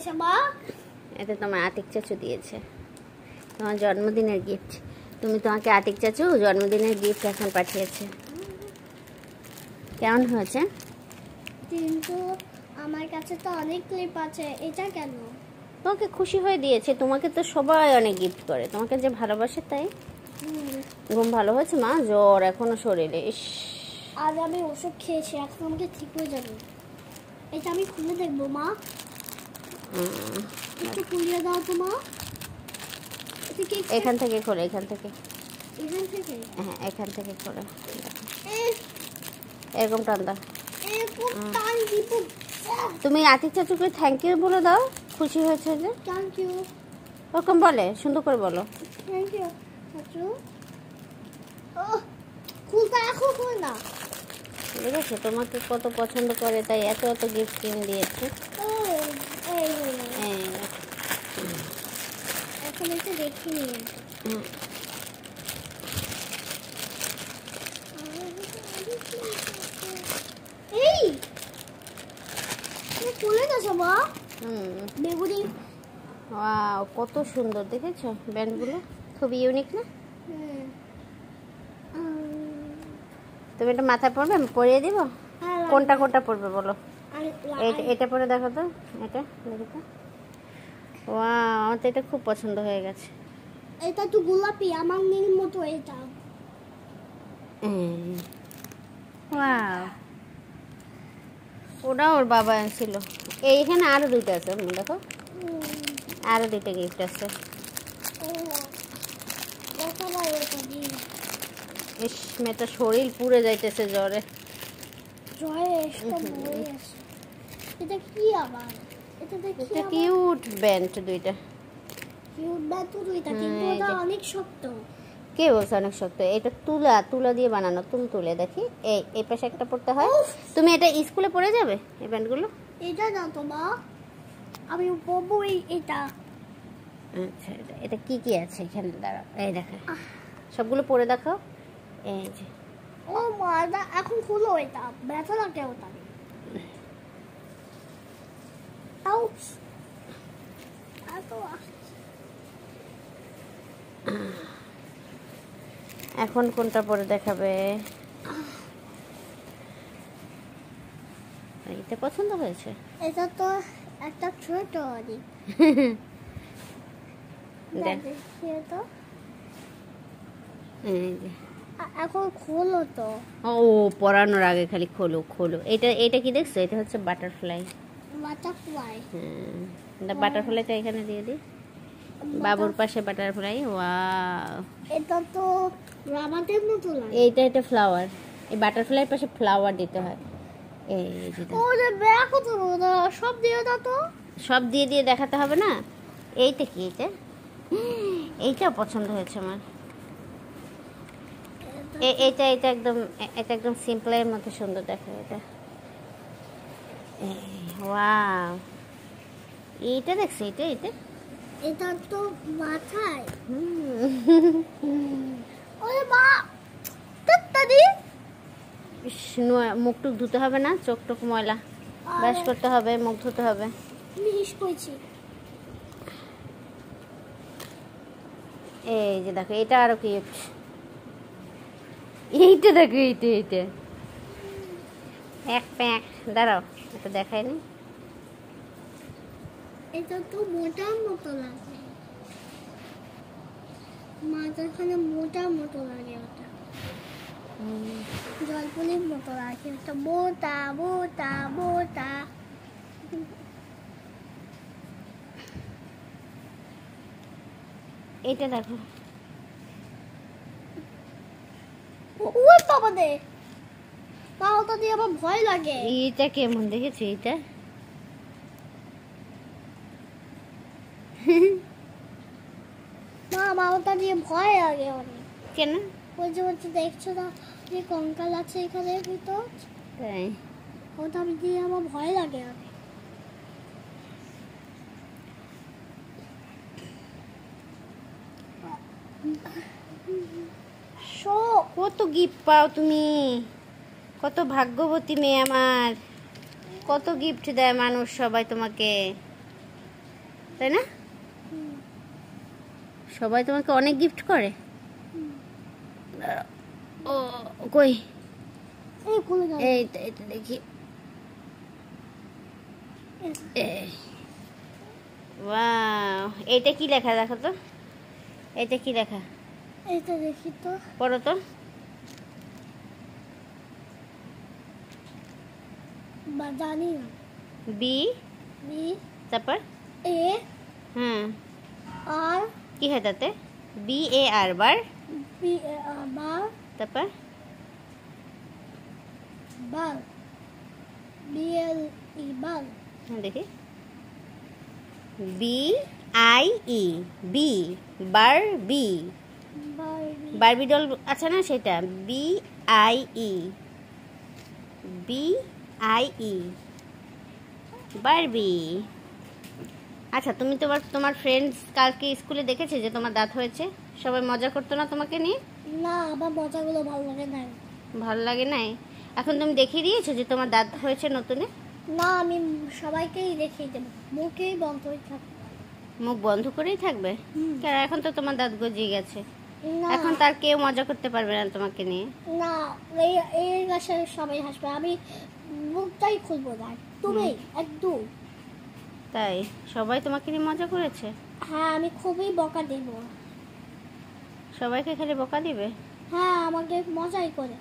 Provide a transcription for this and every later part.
দিয়েছে মা? এটা তোমার আতিক চাচু দিয়েছে, তোমার জন্মদিনের গিফট। তোমাকে আতিক চাচু জন্মদিনের গিফট এখন পাঠিয়েছে। কেমন হয়েছে? কিন্তু আমার কাছে তো অনেক ক্লিপ আছে, এটা কেন? তোমাকে খুশি হয়ে দিয়েছে, তোমাকে তো সবাই অনেক গিফট করে, তোমাকে যে ভালোবাসে তাই। ঘুম ভালো হয়েছে মা? জ্বর এখনো শরীরে? ইস, আজ আমি ওষুধ খেয়েছি, এখন আমাকে ঠিক হয়ে যাবে। এটা আমি খুলে দেখবো মা, একটু খুলিয়ে দাও তো মা। এখান থেকে খোলে, এখান থেকে। হ্যাঁ, এখান থেকে খোলে, এরকম টান দাও। তুমি আতিক চাচুকে থ্যাংক ইউ বলে দাও, খুশি হয়েছে যে। থ্যাংক ইউ ওরকম বলে, সুন্দর করে বলো। থ্যাংক ইউ চাচু। খুলতে এখন খুল না। দেখেছো তোমাকে কত পছন্দ করে, তাই এত এত গিফট কিনে দিয়েছে। এখন একটু দেখি নিয়ে। এই খুলে গেছে মা। বেগুনি। ওয়াও, কত সুন্দর দেখেছো ব্যান্ডগুলো, খুব ইউনিক না? তুমি এটা মাথায় পরবে, আমি পরিয়ে দিব। কোনটা কোনটা পরবে বলো? এটা পরে দেখো তো, এটা দেখো তো। ওয়াও, আমার তো এটা খুব পছন্দ হয়ে গেছে। এটা তো গোলাপি, আমার নীল মতো এটা। ওয়াও, ওটা ওর বাবা আনছিল। এইখানে আরো দুইটা আছে, দেখো আরো দুইটা গিফট আছে। ইস, মেয়েটা শরীর পুড়ে যাইতেছে জ্বরে। এটা কি আবার? এটা কিউট ব্যান্ড দুইটা। কিউট ব্যান্ড তো দুইটা, কিন্তু এটা অনেক শক্ত। কে বলছে অনেক শক্ত? এটা তুলা দিয়ে বানানো, তুলে দেখি। এই পাশে একটা পড়তে হয়। তুমি এটা স্কুলে পড়ে যাবে এই ব্যান্ডগুলো? এটা না তো মা, আমি পরবো এটা। আচ্ছা, এটা কি কি আছে এখানে? দাঁড়াও, এই দেখো, সবগুলো পরে দেখো। এই যে, ও মা, এখন খুলো, এটা ব্যথা লাগে ওটা। এখন কোনটা পরে দেখাবে? এটা পছন্দ হয়েছে? এটা তো একটা ছোট এখন খোলো তো। ও, পরানোর আগে খালি খোলো খোলো। এটা কি দেখছো? এটা হচ্ছে বাটারফ্লাই। বাটারফ্লাইটা এখানে দিয়ে দিই, বাবুর পাশে বাটারফ্লাই। ওয়াও, এটা তো রাবারের মতো লাগে। এটা ফ্লাওয়ার। এই বাটারফ্লাইয়ের পাশে ফ্লাওয়ার দিতে হয়। এই যে ওরে দেখো তো, সব দিয়ে দাও তো। সব দিয়ে দেখাতে হবে না। এইটা কি? এইটা পছন্দ হয়েছে আমার। এটা একদম সিম্পলের মতো সুন্দর দেখো এটা। ওয়াও, এইটা দেখছো? এটা তো মাথায়। ওরে মা, মুখ টুক ধুতে হবে না? চোখ টোক ময়লা, ব্রাশ করতে হবে, মুখ ধুতে হবে। এই যে দেখো, এটা আরো কিউট। এইটা দেখো, এইটা এক প্যাক। দাঁড়াও, এটা দেখায়নি। এটা তো মোটার মতো লাগে, মাথাখানে মোটার মতো লাগে। ওটা জলপলির মতো লাগে, ওটা মোটা মোটা মোটা। এইটা দেখো। ওই বাবা দে, ওটা দিয়ে আমার ভয় লাগে। এইটা কেমন দেখেছি? এইটা মা, ওটা দিয়ে ভয় লাগে অনেক। কেন? ওই যে দেখছো না, যে কঙ্কাল আছে এখানে ভিতর, তাই ওটা দিয়ে আমার ভয় লাগে অনেক। কত গিফট পাও তুমি, কত ভাগ্যবতী মেয়ে আমার। কত গিফট দেয় মানুষ সবাই তোমাকে। তাই না? সবাই তোমাকে অনেক গিফট করে। ও কই, এইটা এটা দেখি। ওয়াও, এইটা কি লেখা দেখো তো, এটা কি লেখা? এটা দেখি তো, পড়ো তো। জানি না। বি, তারপর এ আর কি হয় তাতে? B A R, bar, B A আর বার, তারপর বার, বি এল ই বার। দেখি, বি আই ই, বি, বার, বি, বারবি ডল আছে না সেটা, B I E, B I E, Barbie. আচ্ছা, তুমি তোমার ফ্রেন্ডস কালকে স্কুলে দেখেছে যে তোমার দাঁত হয়েছে? সবাই মজা করতো না তোমাকে নিয়ে? না, আমার মজাগুলো ভালো লাগে না। ভালো লাগে নাই? এখন তুমি দেখিয়ে দিয়েছো যে তোমার দাঁত হয়েছে নতুনে? না, আমি সবাইকেই দেখিয়ে দেবো, মুখেই বন্ধ হয়ে থাকবে। মুখ বন্ধ করেই থাকবে? কারণ এখন তো তোমার দাঁত গজিয়ে গেছে, এখন তার কেউ মজা করতে পারবে না তোমাকে নিয়ে। না, এই গাছে সবাই হাসবে, আমি মুখটাই খুলবো না। তুমি একদম তাই সবাই তোমাকে নিয়ে মজা করেছে? হ্যাঁ, আমি খুবই বকা দেব। সবাইকে খালি বকা দিবে? হ্যাঁ, আমাকে মজাই করে।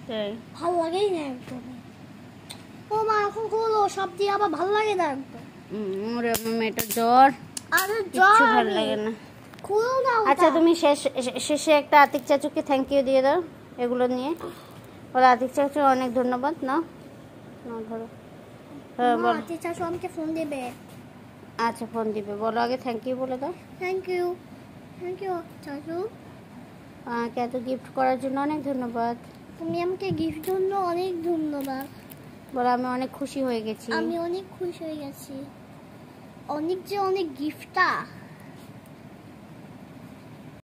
তাই ভালো লাগেই না একদম। ও মা, এখন খুলো, সব দিয়ে আবার ভালো লাগে না একদম। ওরে আমার মেয়েটা জ্বর, আরে কিচ্ছু ভালো লাগে না। খুলো না। আচ্ছা, তুমি শেষে একটা আতিক চাচুকে থ্যাংক ইউ দিয়ে দাও এগুলো নিয়ে। বলো আতিক চাচু অনেক ধন্যবাদ। না ধরো, হ্যাঁ বলো। আতিক চাচু আমাকে ফোন দেবে। আচ্ছা, ফোন দিবে, বলো আগে থ্যাংক ইউ বলে দাও। থ্যাংক ইউ চাচু, আমাকে এত গিফট করার জন্য অনেক ধন্যবাদ। তুমি আমাকে গিফট জন্য অনেক ধন্যবাদ। বলো আমি অনেক খুশি হয়ে গেছি। আমি অনেক খুশি হয়ে গেছি। অনেক গিফটটা